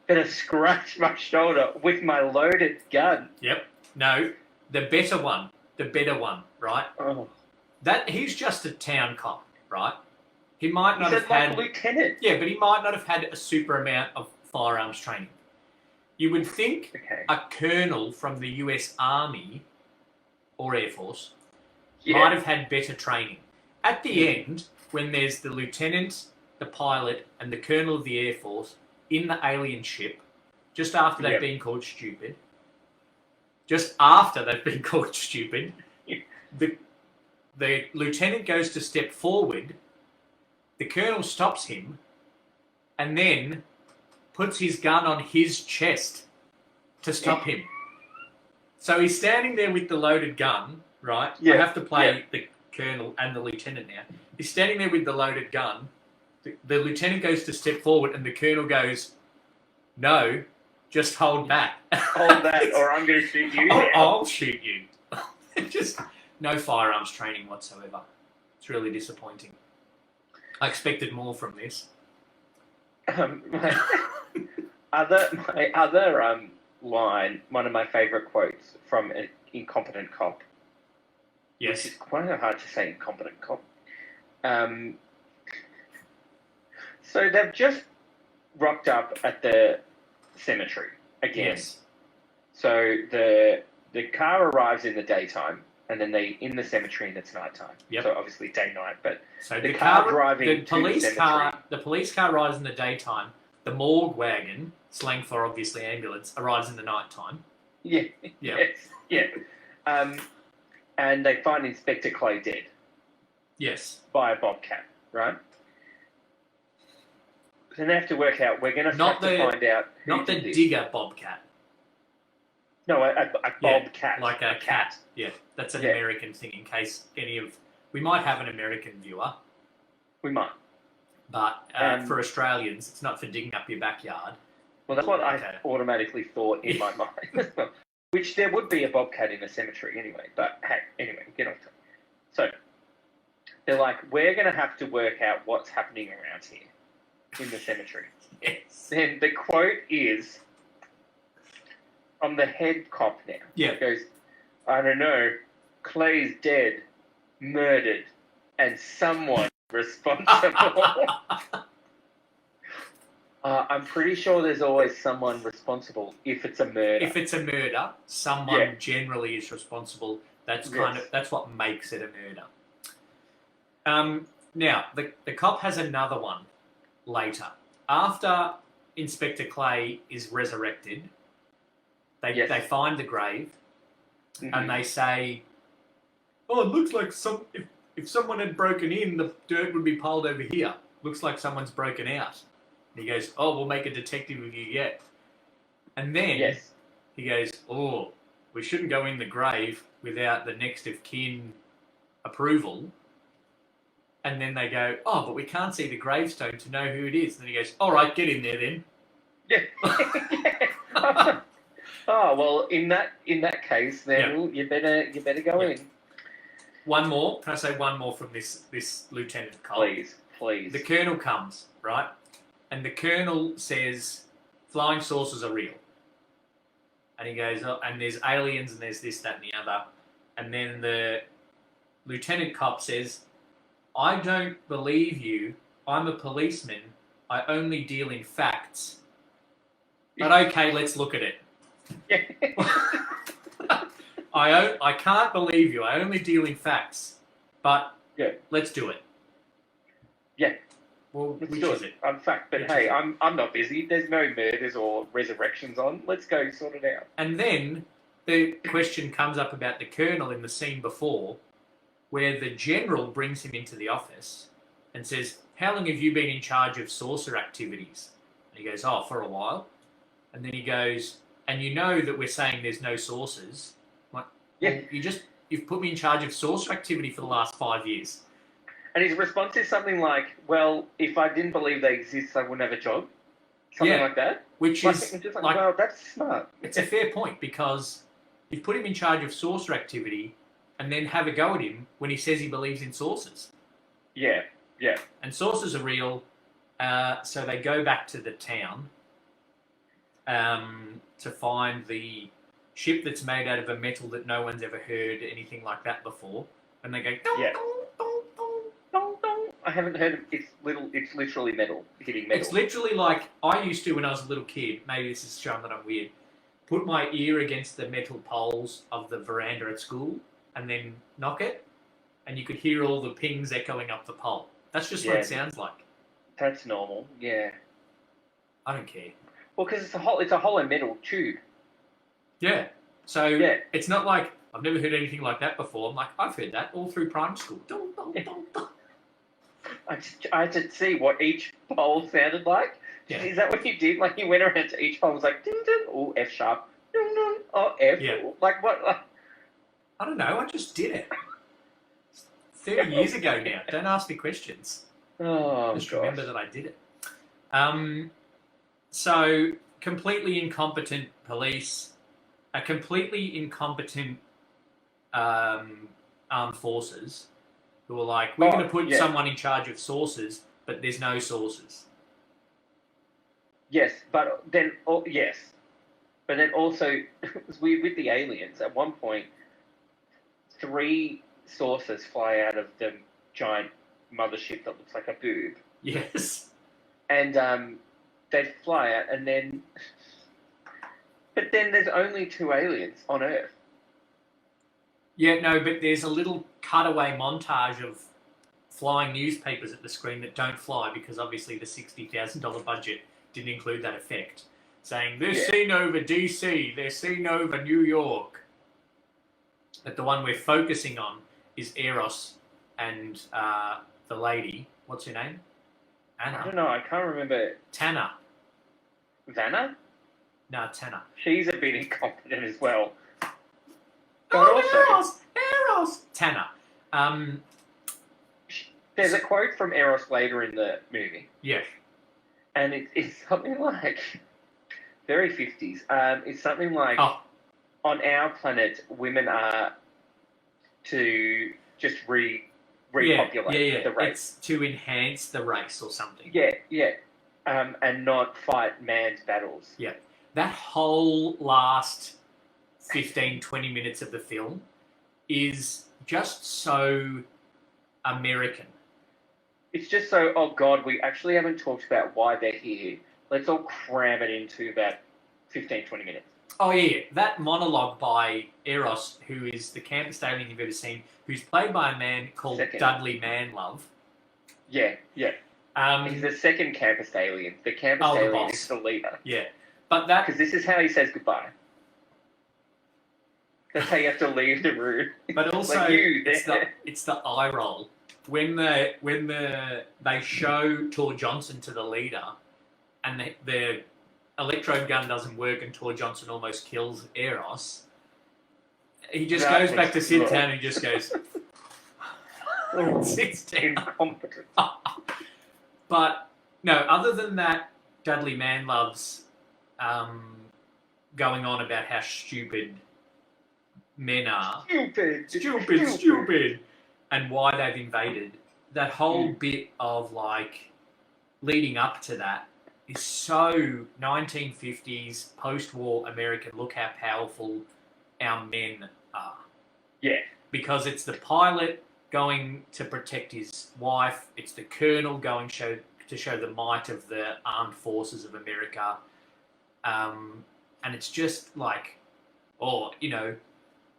Speaker 2: Better scratch my shoulder with my loaded gun.
Speaker 1: Yep. No, the better one, right?
Speaker 2: Oh.
Speaker 1: That he's just a town cop, right? He might not
Speaker 2: He's
Speaker 1: have
Speaker 2: like
Speaker 1: had
Speaker 2: a lieutenant.
Speaker 1: Yeah, but he might not have had a super amount of firearms training. You would think a colonel from the US Army or Air Force might have had better training. At the end, when there's the lieutenant, the pilot, and the colonel of the Air Force in the alien ship, just after they've been called stupid, the lieutenant goes to step forward, the colonel stops him, and then puts his gun on his chest to stop him. So he's standing there with the loaded gun, right?
Speaker 2: Yeah.
Speaker 1: I have to play the colonel and the lieutenant now. He's standing there with the loaded gun. The lieutenant goes to step forward, and the colonel goes, "No, just hold back.
Speaker 2: Hold that, or I'm going to shoot you."
Speaker 1: I'll shoot you." Just no firearms training whatsoever. It's really disappointing. I expected more from this.
Speaker 2: My other line, one of my favourite quotes from an incompetent cop.
Speaker 1: Yes.
Speaker 2: Which is quite hard to say, incompetent cop. So they've just rocked up at the cemetery again.
Speaker 1: Yes.
Speaker 2: So the car arrives in the daytime, and then they in the cemetery and it's nighttime.
Speaker 1: Yep.
Speaker 2: So obviously day night, but
Speaker 1: So
Speaker 2: the car driving
Speaker 1: the police
Speaker 2: to the cemetery.
Speaker 1: the police car arrives in the daytime. The morgue wagon, slang for obviously ambulance, arrives in the nighttime.
Speaker 2: Yeah.
Speaker 1: Yeah.
Speaker 2: Yes. Yeah. And they find Inspector Clay dead.
Speaker 1: Yes.
Speaker 2: By a bobcat, right? Then they have to work out. We're going to have to find out.
Speaker 1: Not the digger bobcat.
Speaker 2: No, a bobcat.
Speaker 1: Like a cat. Yeah, that's an American thing. In case we might have an American viewer.
Speaker 2: We might.
Speaker 1: But for Australians, it's not for digging up your backyard.
Speaker 2: Well, that's what I automatically thought in my mind. Which there would be a bobcat in a cemetery anyway. But hey, anyway, get off topic. So they're like, we're going to have to work out what's happening around here in the cemetery.
Speaker 1: Yes.
Speaker 2: And the quote is, I'm the head cop now.
Speaker 1: Yeah.
Speaker 2: It goes, I don't know, Clay's dead, murdered, and someone responsible. I'm pretty sure there's always someone responsible if it's a murder.
Speaker 1: If it's a murder, someone generally is responsible. That's that's what makes it a murder. Now, the cop has another one later. After Inspector Clay is resurrected, they find the grave, and they say, "Oh, it looks like if someone had broken in, the dirt would be piled over here. Looks like someone's broken out." And he goes, "Oh, we'll make a detective of you yet." And then he goes, "Oh, we shouldn't go in the grave without the next of kin approval." And then they go, "Oh, but we can't see the gravestone to know who it is." And then he goes, "All right, get in there then."
Speaker 2: Yeah. Oh well, in that case, then you better go in.
Speaker 1: One more. Can I say one more from this lieutenant cop?
Speaker 2: Please.
Speaker 1: The colonel comes, right? And the colonel says, "Flying saucers are real." And he goes, "Oh, and there's aliens and there's this, that, and the other." And then the lieutenant cop says, "I don't believe you
Speaker 3: I'm a policeman. I only deal in facts. But okay, let's look at it.
Speaker 2: Yeah.
Speaker 3: I can't believe you. I only deal in facts. But
Speaker 2: yeah,
Speaker 3: let's do it.
Speaker 2: Yeah.
Speaker 3: Well,
Speaker 2: let's
Speaker 3: which
Speaker 2: do
Speaker 3: is
Speaker 2: it.
Speaker 3: it?
Speaker 2: I'm fact, but
Speaker 3: Which
Speaker 2: hey,
Speaker 3: is it?
Speaker 2: I'm not busy. There's no murders or resurrections on. Let's go sort it out.
Speaker 3: And then the question comes up about the colonel in the scene before, where the general brings him into the office and says, "How long have you been in charge of saucer activities?" And he goes, "Oh, for a while." And then he goes, "And you know that we're saying there's no saucers?" I'm like, well,
Speaker 2: Yeah.
Speaker 3: you've put me in charge of saucer activity for the last 5 years.
Speaker 2: And his response is something like, "Well, if I didn't believe they exist, I wouldn't have a job." Something like that.
Speaker 3: Which is
Speaker 2: just
Speaker 3: like,
Speaker 2: well, that's smart.
Speaker 3: It's a fair point, because you've put him in charge of saucer activity and then have a go at him when he says he believes in saucers.
Speaker 2: Yeah.
Speaker 3: And saucers are real, so they go back to the town to find the ship that's made out of a metal that no one's ever heard anything like that before. And they go, dong,
Speaker 2: Yeah.
Speaker 3: dong, dong, dong.
Speaker 2: Dong, dong. I haven't heard of It's literally metal hitting metal.
Speaker 3: It's literally like I used to when I was a little kid. Maybe this is showing that I'm weird. Put my ear against the metal poles of the veranda at school and then knock it, and you could hear all the pings echoing up the pole. That's just what it sounds like.
Speaker 2: That's normal. Yeah.
Speaker 3: I don't care.
Speaker 2: Well, because it's a hollow metal tube.
Speaker 3: Yeah. So it's not like I've never heard anything like that before. I'm like, I've heard that all through primary school. Dong, dong, dong, dong.
Speaker 2: I had to see what each pole sounded like.
Speaker 3: Yeah.
Speaker 2: Is that what you did? Like, you went around to each pole and was like, ding, ding, oh, F sharp, ding, ding, oh, F.
Speaker 3: Yeah.
Speaker 2: Like, what?
Speaker 3: I don't know. I just did it. 30 years ago now. Don't ask me questions.
Speaker 2: Oh,
Speaker 3: Just
Speaker 2: gosh.
Speaker 3: remember that I did it. So, completely incompetent police, a completely incompetent armed forces who are like, we're going to put someone in charge of saucers, but there's no saucers.
Speaker 2: Yes, but then, but then also, with the aliens, at one point, 3 saucers fly out of the giant mothership that looks like a boob.
Speaker 3: Yes.
Speaker 2: And they fly out, and then... But then there's only 2 aliens on Earth.
Speaker 3: Yeah, no, but there's a little cutaway montage of flying newspapers at the screen that don't fly because obviously the $60,000 budget didn't include that effect. Saying, they're seen over DC, they're seen over New York. But the one we're focusing on is Eros and the lady. What's her name? Anna.
Speaker 2: I don't know, I can't remember.
Speaker 3: Tanner.
Speaker 2: Vanna?
Speaker 3: No, Tanner.
Speaker 2: She's a bit incompetent as well.
Speaker 3: Eros! Tanner.
Speaker 2: There's a quote from Eros later in the movie.
Speaker 3: Yeah.
Speaker 2: And it's something like, very 50s. It's something like, on our planet, women are to just repopulate the race.
Speaker 3: It's to enhance the race or something.
Speaker 2: Yeah. And not fight man's battles.
Speaker 3: Yeah. That whole last 15, 20 minutes of the film is just so American.
Speaker 2: It's just so, oh God, we actually haven't talked about why they're here. Let's all cram it into about 15, 20 minutes.
Speaker 3: Oh, yeah. That monologue by Eros, who is the campus alien you've ever seen, who's played by a man called Dudley Manlove.
Speaker 2: Yeah. He's the second campus alien. The campus alien is the leader.
Speaker 3: Yeah. But that...
Speaker 2: Because this is how he says goodbye. That's how you have to leave the room.
Speaker 3: But also,
Speaker 2: like
Speaker 3: it's the eye roll. When they show Tor Johnson to the leader, and the electrode gun doesn't work, and Tor Johnson almost kills Eros, he just goes back to sit down and just goes, sits down.
Speaker 2: Incompetent.
Speaker 3: But no, other than that, Dudley Manlove's going on about how stupid men are. Stupid. And why they've invaded. That whole bit of like leading up to that is so 1950s post-war American. Look how powerful our men are.
Speaker 2: Yeah.
Speaker 3: Because it's the pilot
Speaker 1: going to protect his wife. It's the colonel going to show the might of the armed forces of America. And it's just like, oh, you know,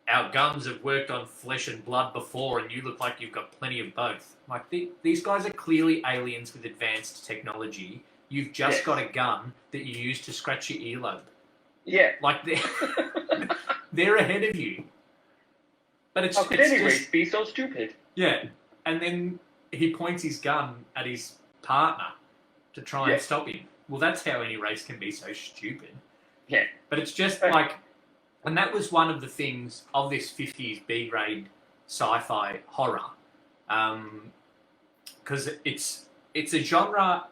Speaker 1: our guns have worked on flesh and blood before, and you look like you've got plenty of both. Like, these guys are clearly aliens with advanced technology. You've just got a gun that you use to scratch your earlobe.
Speaker 2: Yeah.
Speaker 1: Like, they're ahead of you. But it's,
Speaker 2: how could any race be so stupid?
Speaker 1: Yeah. And then he points his gun at his partner to try and stop him. Well, that's how any race can be so stupid.
Speaker 2: Yeah.
Speaker 1: But it's just like... And that was one of the things of this 50s B-grade sci-fi horror. Because it's a genre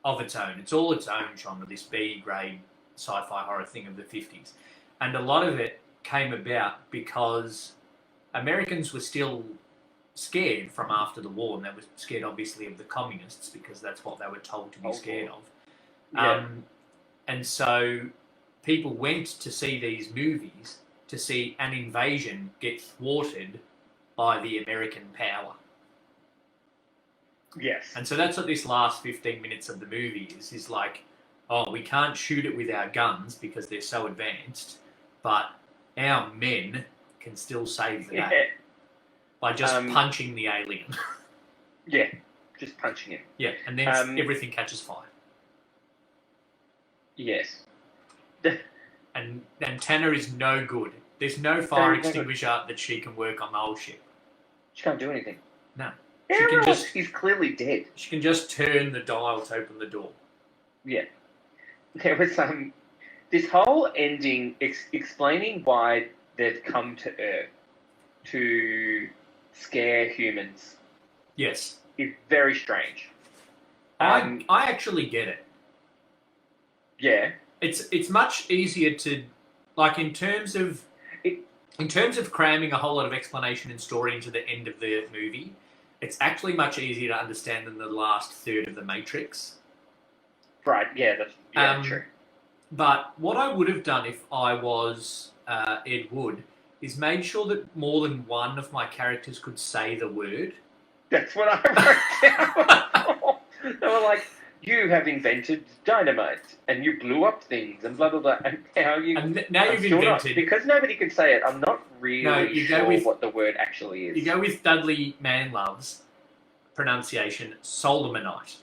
Speaker 1: of its own. It's all its own genre, this B-grade sci-fi horror thing of the 50s. And a lot of it came about because Americans were still scared from after the war, and they were scared, obviously, of the communists because that's what they were told to be scared of.
Speaker 2: Yeah.
Speaker 1: And so people went to see these movies to see an invasion get thwarted by the American power.
Speaker 2: Yes.
Speaker 1: And so that's what this last 15 minutes of the movie is like, oh, we can't shoot it with our guns because they're so advanced, but our men can still save the day by just punching the alien.
Speaker 2: Yeah, just punching him.
Speaker 1: Yeah, and then everything catches fire.
Speaker 2: Yes.
Speaker 1: And Tanner is no good. There's no fire extinguisher that she can work on the whole ship.
Speaker 2: She can't do anything.
Speaker 1: No.
Speaker 2: He's clearly dead.
Speaker 1: She can just turn the dial to open the door.
Speaker 2: Yeah. There was this whole ending explaining why they've come to Earth to scare humans.
Speaker 1: Yes.
Speaker 2: Is very strange.
Speaker 1: I actually get it.
Speaker 2: Yeah.
Speaker 1: It's much easier to, like, in terms of cramming a whole lot of explanation and story into the end of the movie, it's actually much easier to understand than the last third of The Matrix.
Speaker 2: Right, yeah, that's true.
Speaker 1: But what I would have done if I was Ed Wood is made sure that more than one of my characters could say the word.
Speaker 2: That's what I wrote down. They were like, you have invented dynamite, and you blew up things, and blah, blah, blah. And now you've invented... because nobody can say it, I'm not really sure what the word actually is.
Speaker 1: You go with Dudley Manlove's pronunciation, Solomonite,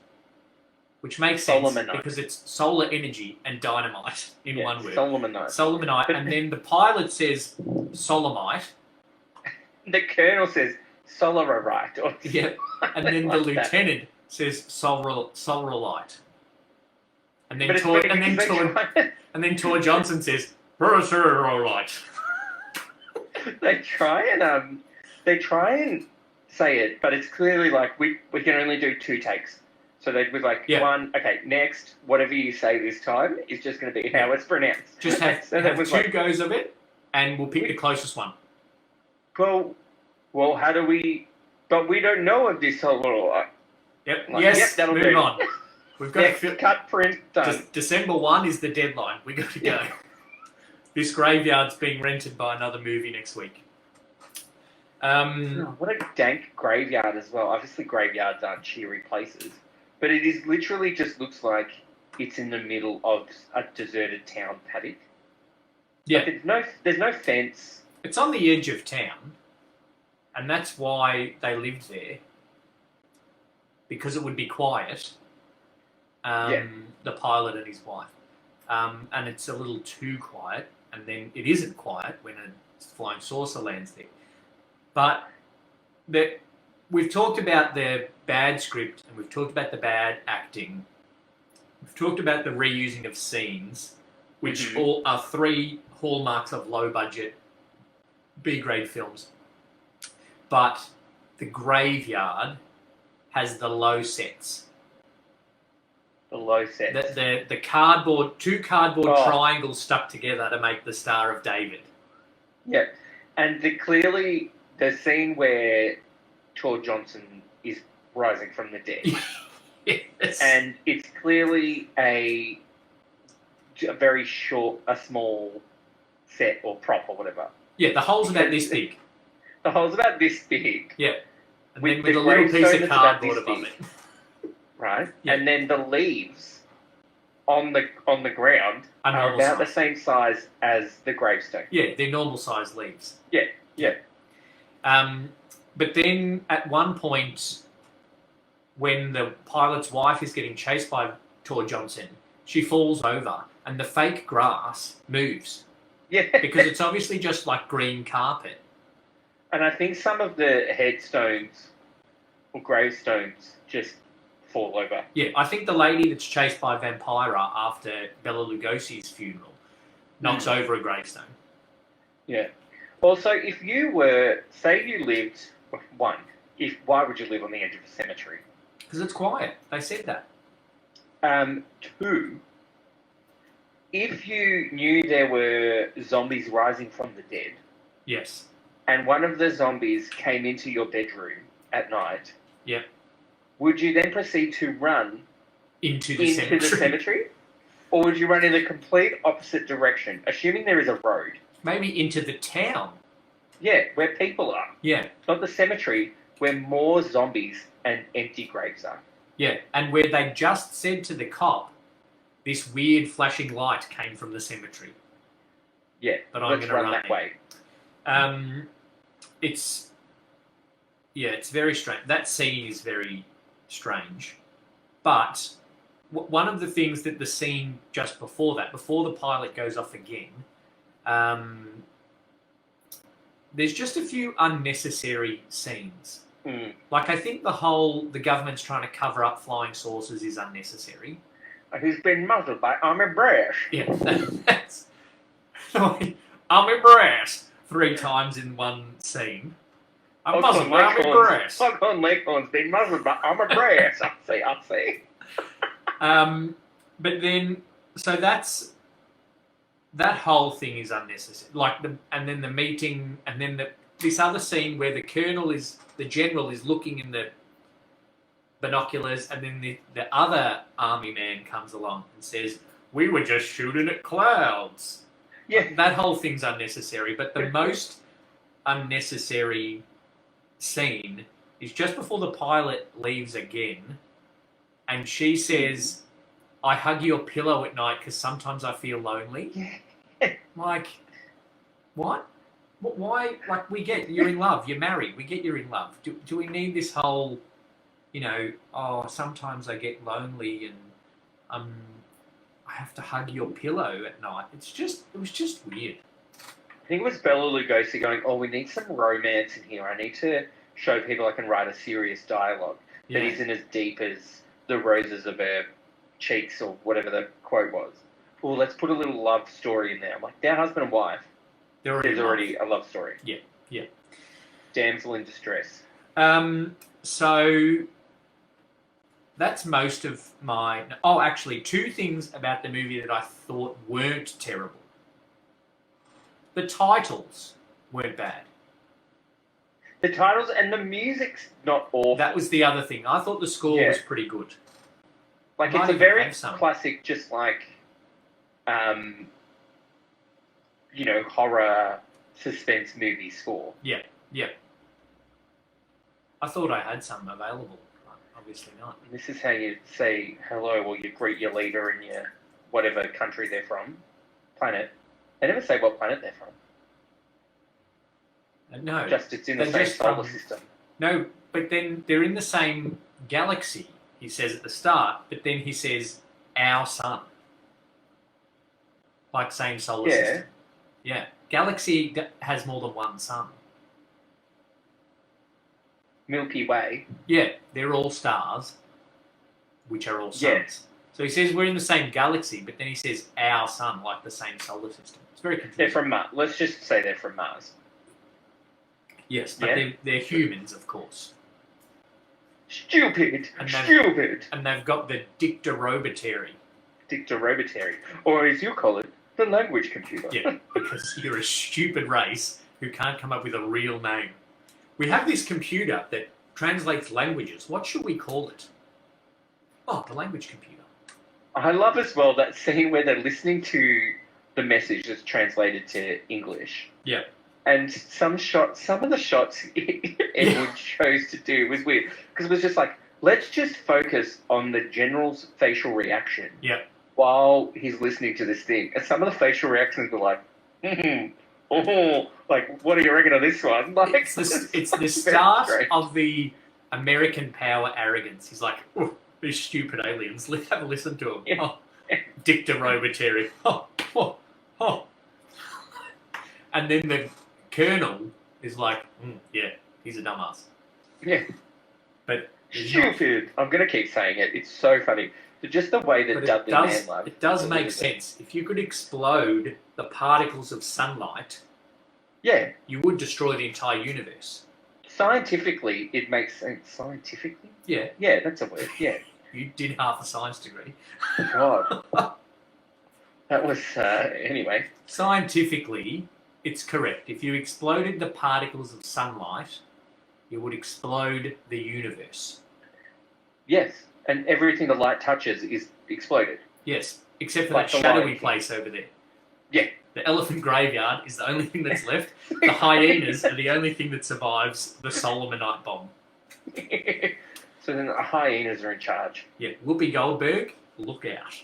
Speaker 1: which makes sense because it's solar energy and dynamite in one word. Solomonite. And then the pilot says Solomite.
Speaker 2: The colonel says Solarite.
Speaker 1: Yeah, and then the lieutenant says Solarite. And then Tor Johnson says Solarite.
Speaker 2: They try and say it, but it's clearly like we can only do 2 takes. So they was like, one, okay, next, whatever you say this time is just going to be how it's pronounced.
Speaker 1: Just have, have 2 goes of it, and we'll pick the closest one.
Speaker 2: Well, how do we... But we don't know of this whole...
Speaker 1: Yep, yes, that'll move on. We've got
Speaker 2: to cut, print, done.
Speaker 1: December 1 is the deadline. We got to go. This graveyard's being rented by another movie next week.
Speaker 2: What a dank graveyard as well. Obviously, graveyards aren't cheery places. But it is literally just looks like it's in the middle of a deserted town paddock.
Speaker 1: Yeah.
Speaker 2: Like there's no fence.
Speaker 1: It's on the edge of town, and that's why they lived there. Because it would be quiet. The pilot and his wife. And it's a little too quiet, and then it isn't quiet when a flying saucer lands there. But we've talked about the bad script, and we've talked about the bad acting. We've talked about the reusing of scenes, which all are 3 hallmarks of low-budget B-grade films. But the graveyard has the low sets.
Speaker 2: The low sets.
Speaker 1: The cardboard, 2 cardboard triangles stuck together to make the Star of David.
Speaker 2: Yeah, and clearly the scene where Tor Johnson is rising from the dead.
Speaker 1: Yes.
Speaker 2: And it's clearly a very short, a small set or prop or whatever.
Speaker 1: Yeah, the hole's about this big.
Speaker 2: The hole's about this big.
Speaker 1: Yeah. And
Speaker 2: with
Speaker 1: then with
Speaker 2: the
Speaker 1: a little piece
Speaker 2: gravestone
Speaker 1: of
Speaker 2: that's about
Speaker 1: cardboard
Speaker 2: this
Speaker 1: above
Speaker 2: big,
Speaker 1: it.
Speaker 2: right?
Speaker 1: Yeah.
Speaker 2: And then the leaves on the ground are about the same size as the gravestone.
Speaker 1: Yeah, they're normal sized leaves.
Speaker 2: Yeah.
Speaker 1: But then at one point, when the pilot's wife is getting chased by Tor Johnson, she falls over and the fake grass moves.
Speaker 2: Yeah.
Speaker 1: Because it's obviously just like green carpet.
Speaker 2: And I think some of the headstones or gravestones just fall over.
Speaker 1: Yeah, I think the lady that's chased by Vampira after Bela Lugosi's funeral knocks over a gravestone.
Speaker 2: Yeah. Also, if you were, say you lived, why would you live on the edge of a cemetery?
Speaker 1: Because it's quiet. They said that.
Speaker 2: 2, if you knew there were zombies rising from the dead,
Speaker 1: Yes.
Speaker 2: and one of the zombies came into your bedroom at night,
Speaker 1: Yep.
Speaker 2: would you then proceed to run
Speaker 1: Into the cemetery.
Speaker 2: Or would you run in the complete opposite direction, assuming there is a road?
Speaker 1: Maybe into the town.
Speaker 2: Yeah, where people are.
Speaker 1: Yeah.
Speaker 2: Not the cemetery, where more zombies and empty graves are.
Speaker 1: Yeah. And where they just said to the cop, this weird flashing light came from the cemetery.
Speaker 2: Yeah,
Speaker 1: But I'm
Speaker 2: let's
Speaker 1: going to
Speaker 2: run that way.
Speaker 1: It's very strange. That scene is very strange. But one of the things that the scene just before that, before the pilot goes off again, there's just a few unnecessary scenes. Like, I think the government's trying to cover up flying saucers is unnecessary.
Speaker 2: He's been muzzled by army brass.
Speaker 1: Yeah, that's... army brass 3 times in one scene. I'm muzzled by army brass.
Speaker 2: Foghorn Leghorn's been muzzled by army brass. I'll say.
Speaker 1: But then, so that whole thing is unnecessary. And then the meeting, and then this other scene where the general is looking in the binoculars, and then the other army man comes along and says, "We were just shooting at clouds."
Speaker 2: Yeah.
Speaker 1: That whole thing's unnecessary. But the most unnecessary scene is just before the pilot leaves again, and she says, "I hug your pillow at night because sometimes I feel lonely."
Speaker 2: Yeah.
Speaker 1: Like, what? Why? Like, we get you're in love, you're married, we get you're in love. Do we need this whole, sometimes I get lonely and I have to hug your pillow at night. It was just weird.
Speaker 2: I think it was Bela Lugosi going, "Oh, we need some romance in here. I need to show people I can write a serious dialogue that isn't as deep as the roses of her cheeks," or whatever the quote was. "Oh, let's put a little love story in there." I'm like, they're husband and wife. There's already a love story.
Speaker 1: Yeah.
Speaker 2: Damsel in distress.
Speaker 1: So that's most of my... Oh, actually, 2 things about the movie that I thought weren't terrible. The titles weren't bad.
Speaker 2: The titles and the music's not awful.
Speaker 1: That was the other thing. I thought the score was pretty good.
Speaker 2: Like, it's a very classic, just like, horror suspense movie score.
Speaker 1: Yeah. I thought I had some available. Obviously not.
Speaker 2: This is how you say hello, or you greet your leader in your whatever country they're from. Planet. They never say what planet they're from.
Speaker 1: No.
Speaker 2: Just it's in the same solar system.
Speaker 1: No, but then they're in the same galaxy, he says at the start, but then he says, our sun. Like, same solar system. Yeah. Galaxy has more than one sun.
Speaker 2: Milky Way.
Speaker 1: Yeah, they're all stars, which are all suns.
Speaker 2: Yeah.
Speaker 1: So he says we're in the same galaxy, but then he says our sun, like the same solar system. It's very confusing.
Speaker 2: They're from Mars. Let's just say they're from Mars.
Speaker 1: Yes, but they're humans, of course.
Speaker 2: Stupid.
Speaker 1: And they've got the dictarobitary.
Speaker 2: Dictarobitary. Or as you call it, the language computer.
Speaker 1: Yeah, because you're a stupid race who can't come up with a real name. We have this computer that translates languages. What should we call it? Oh, the language computer.
Speaker 2: I love as well that scene where they're listening to the message that's translated to English.
Speaker 1: Yeah.
Speaker 2: And some of the shots Edward chose to do was weird because it was just like, let's just focus on the general's facial reaction.
Speaker 3: Yeah.
Speaker 2: While he's listening to this thing, and some of the facial reactions were like, oh, like, what do you reckon of this one? Like,
Speaker 3: it's the start of the American power arrogance. He's like, oh, these stupid aliens. Let's have a listen to them.
Speaker 2: Yeah.
Speaker 3: Oh, dictatorobatory. Oh. And then the colonel is like, yeah, he's a dumbass.
Speaker 2: Yeah.
Speaker 3: But
Speaker 2: stupid. I'm going to keep saying it. It's so funny. But just the way that Dudley Manlove...
Speaker 3: It does make sense. If you could explode the particles of sunlight,
Speaker 2: yeah,
Speaker 3: you would destroy the entire universe.
Speaker 2: Scientifically, it makes sense. Scientifically?
Speaker 3: Yeah.
Speaker 2: Yeah, that's a word. Yeah.
Speaker 3: You did half a science degree.
Speaker 2: God. That was... anyway.
Speaker 3: Scientifically, it's correct. If you exploded the particles of sunlight, you would explode the universe.
Speaker 2: Yes. And everything the light touches is exploded.
Speaker 3: Yes, except for that shadowy place over there.
Speaker 2: Yeah.
Speaker 3: The elephant graveyard is the only thing that's left. The hyenas are the only thing that survives the Solomonite bomb.
Speaker 2: So then the hyenas are in charge.
Speaker 3: Yeah, Whoopi Goldberg, look out.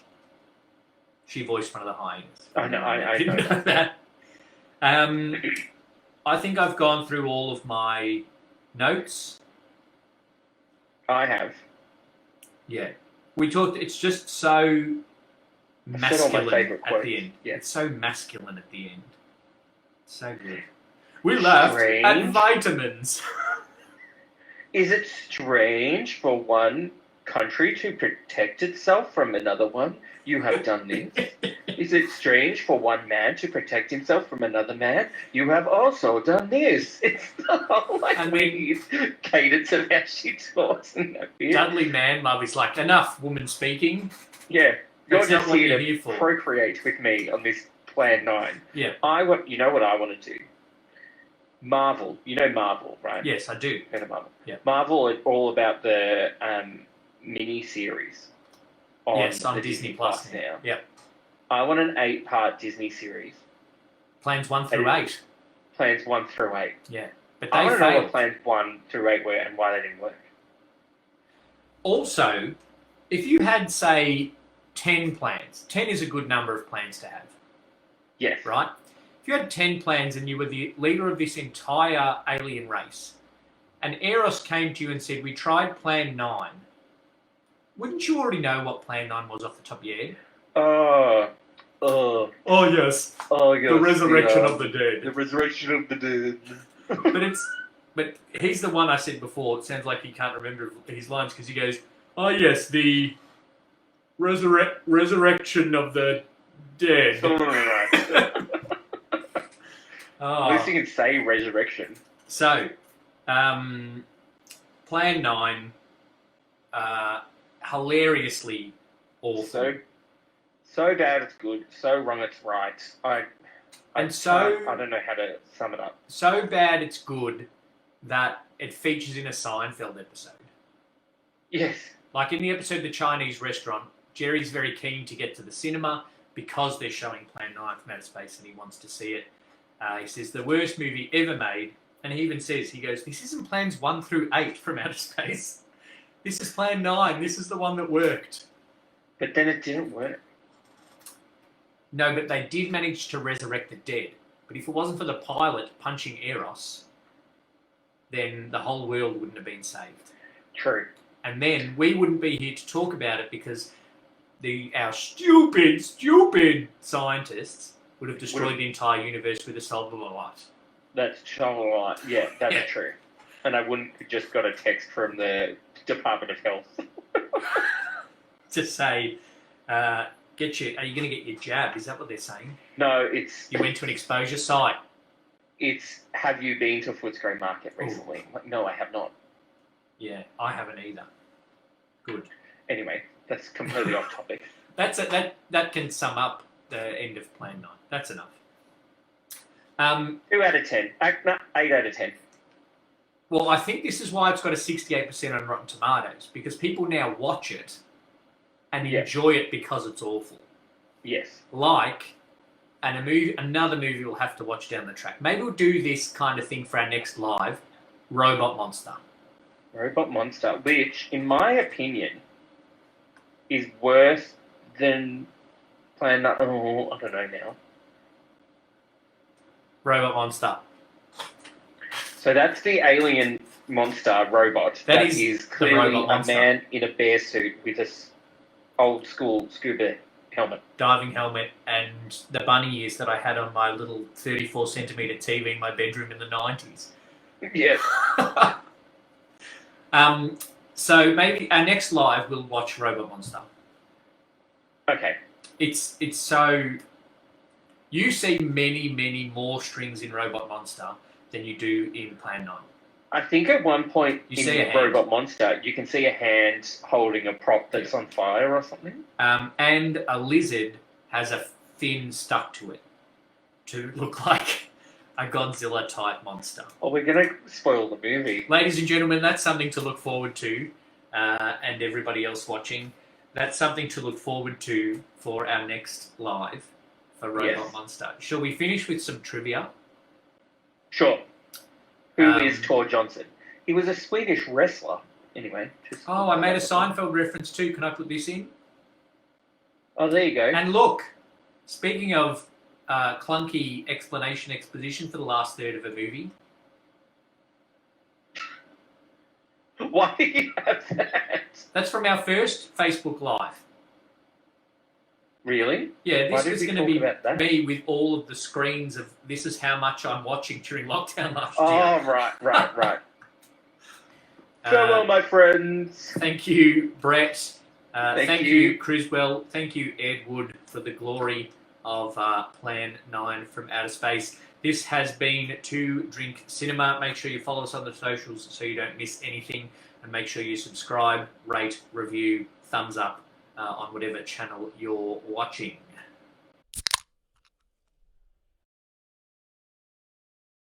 Speaker 3: She voiced one of the hyenas.
Speaker 2: I know, I
Speaker 3: didn't
Speaker 2: know
Speaker 3: that. I think I've gone through all of my notes.
Speaker 2: I have.
Speaker 3: Yeah. We talked, it's just so masculine at the end.
Speaker 2: Yeah.
Speaker 3: It's so masculine at the end. So good. We laughed at vitamins.
Speaker 2: Is it strange for one country to protect itself from another one? You have done this. Is it strange for one man to protect himself from another man? You have also done this. It's the whole cadence of how she talks. And
Speaker 3: Dudley Manlove is like, enough woman speaking.
Speaker 2: Yeah. You're
Speaker 3: That's
Speaker 2: just
Speaker 3: not what
Speaker 2: here
Speaker 3: you're
Speaker 2: to
Speaker 3: for.
Speaker 2: procreate with me on this Plan 9.
Speaker 3: Yeah.
Speaker 2: You know what I want to do? Marvel. You know Marvel, right?
Speaker 3: Yes, I do.
Speaker 2: Marvel.
Speaker 3: Yeah.
Speaker 2: Marvel is all about the mini-series.
Speaker 3: On Disney Plus
Speaker 2: now.
Speaker 3: Yep.
Speaker 2: I want an 8-part Disney series.
Speaker 3: Plans 1 through 8.
Speaker 2: Plans 1 through 8.
Speaker 3: Yeah. But
Speaker 2: I
Speaker 3: they
Speaker 2: want to know
Speaker 3: failed.
Speaker 2: what plans 1 through 8 were and why they didn't work.
Speaker 3: Also, if you had, say, 10 plans, 10 is a good number of plans to have.
Speaker 2: Yes.
Speaker 3: Right? If you had 10 plans and you were the leader of this entire alien race, and Eros came to you and said, we tried Plan 9, wouldn't you already know what Plan 9 was off the top of your head?
Speaker 2: Oh,
Speaker 3: yes.
Speaker 2: Oh, yes.
Speaker 3: The resurrection of the dead.
Speaker 2: The resurrection of the dead.
Speaker 3: But he's the one I said before. It sounds like he can't remember his lines because he goes, oh, yes, the resurrection of the dead.
Speaker 2: At least you can say resurrection.
Speaker 3: So, Plan 9, hilariously awful.
Speaker 2: So bad it's good. So wrong it's right. I don't know how to sum it up.
Speaker 3: So bad it's good that it features in a Seinfeld episode.
Speaker 2: Yes.
Speaker 3: Like in the episode The Chinese Restaurant, Jerry's very keen to get to the cinema because they're showing Plan 9 from outer space and he wants to see it. He says, the worst movie ever made. And he even says, he goes, this isn't Plans 1 through 8 from outer space. This is Plan 9. This is the one that worked.
Speaker 2: But then it didn't work.
Speaker 3: No, but they did manage to resurrect the dead. But if it wasn't for the pilot punching Eros, then the whole world wouldn't have been saved.
Speaker 2: True.
Speaker 3: And then we wouldn't be here to talk about it because our stupid scientists would have destroyed the entire universe with a solar light.
Speaker 2: That's right. Yeah, that's true. And I wouldn't have just got a text from the Department of Health
Speaker 3: to say, are you going to get your jab? Is that what they're saying?
Speaker 2: No, it's...
Speaker 3: You went to an exposure site.
Speaker 2: It's, have you been to Footscray Market recently? Like, no, I have not.
Speaker 3: Yeah, I haven't either. Good.
Speaker 2: Anyway, that's completely off topic.
Speaker 3: That can sum up the end of Plan 9. That's enough.
Speaker 2: 2 out of 10. 8 out of 10.
Speaker 3: Well, I think this is why it's got a 68% on Rotten Tomatoes, because people now watch it and enjoy it because it's awful.
Speaker 2: Yes.
Speaker 3: Like
Speaker 1: and another movie we'll have to watch down the track. Maybe we'll do this kind of thing for our next live, Robot Monster.
Speaker 2: Robot Monster, which, in my opinion, is worse than Plan 9. Oh, I don't know now.
Speaker 1: Robot Monster.
Speaker 2: So that's the alien monster robot
Speaker 1: that
Speaker 2: is clearly a man in a bear suit with a old school scuba helmet.
Speaker 1: Diving helmet, and the bunny ears that I had on my little 34 centimetre TV in my bedroom in the 90s.
Speaker 2: Yeah.
Speaker 1: So maybe our next live we'll watch Robot Monster.
Speaker 2: Okay.
Speaker 1: It's so... You see many more strings in Robot Monster than you do in Plan 9.
Speaker 2: I think at one point in Robot Monster, you can see a hand holding a prop that's on fire or something.
Speaker 1: And a lizard has a fin stuck to it to look like a Godzilla-type monster.
Speaker 2: Well, we're going to spoil the movie.
Speaker 1: Ladies and gentlemen, that's something to look forward to, and everybody else watching. That's something to look forward to for our next live for Robot Monster. Shall we finish with some trivia?
Speaker 2: Sure. Who is Tor Johnson? He was a Swedish wrestler. Anyway.
Speaker 1: I made a Seinfeld reference too. Can I put this in?
Speaker 2: Oh, there you go.
Speaker 1: And look, speaking of clunky exposition for the last third of a movie.
Speaker 2: Why do you have that?
Speaker 1: That's from our first Facebook Live.
Speaker 2: Really?
Speaker 1: Yeah, this is going to be me with all of the screens of this is how much I'm watching during lockdown last year.
Speaker 2: Oh, right. Farewell, my friends.
Speaker 1: Thank you, Brett. Thank you, Criswell. Thank you, Ed Wood, for the glory of Plan 9 from Outer Space. This has been To Drink Cinema. Make sure you follow us on the socials so you don't miss anything. And make sure you subscribe, rate, review, thumbs up on whatever channel you're watching.